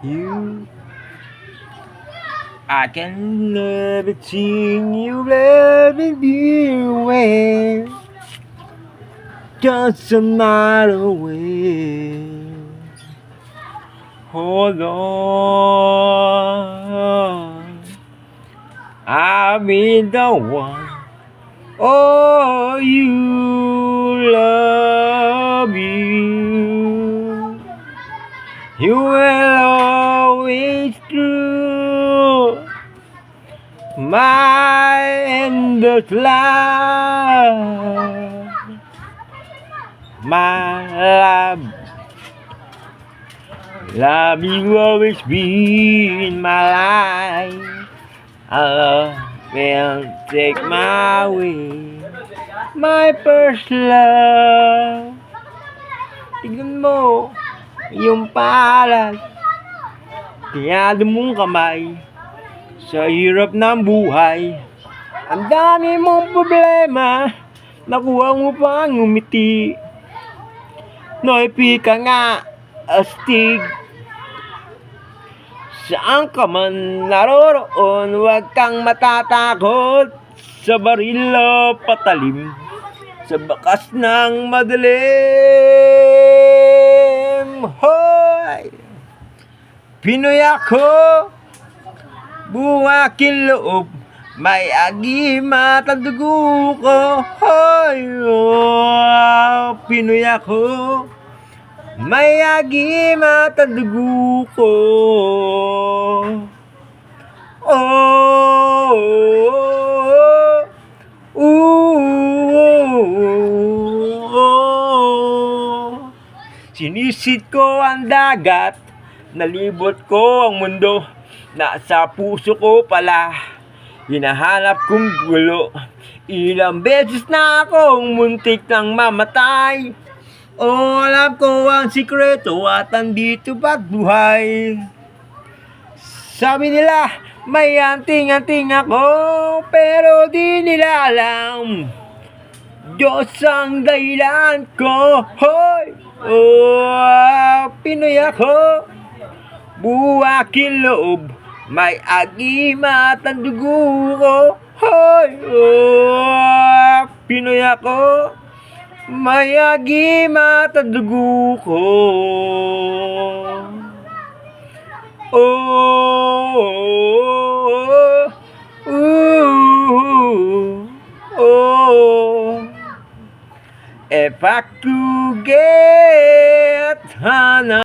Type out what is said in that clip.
You, I can never seen you let me be away, just a mile away. Hold on, I'll be the one. Oh, you love you. You will always true. My endless love. My love. Love you always be in my life. I love will take my way. My first love. Tignan mo, yung palad. Tiyado mong kamay sa hirap ng buhay. Ang dami mong problema, nakuha mo pang umiti. Noipi ka nga, astig. Saan ka man naroroon, huwag kang matatakot. Sa baril o patalim, sa bakas ng madilim. Hoy! Pinoy ako, buong aking loob, may agimat ang dugo ko. Hoy! Oh, Pinoy ako, may agimat ang dugo ko. Oh, sinisid ko ang dagat, nalibot ko ang mundo, nasa puso ko pala, hinahanap kong gulo. Ilang beses na akong muntik nang mamatay, alam ko ang sikreto at andito ba't buhay. Sabi nila, may anting-anting ako, pero di nila alam, Diyos ang dahilan ko. Hoy! Oh, Pinoy ako, buong aking loob, may agimat ang dugo ko. Hoy! Oh, Pinoy ako, may agimat ang dugo ko. Oh, oh, oh. If I could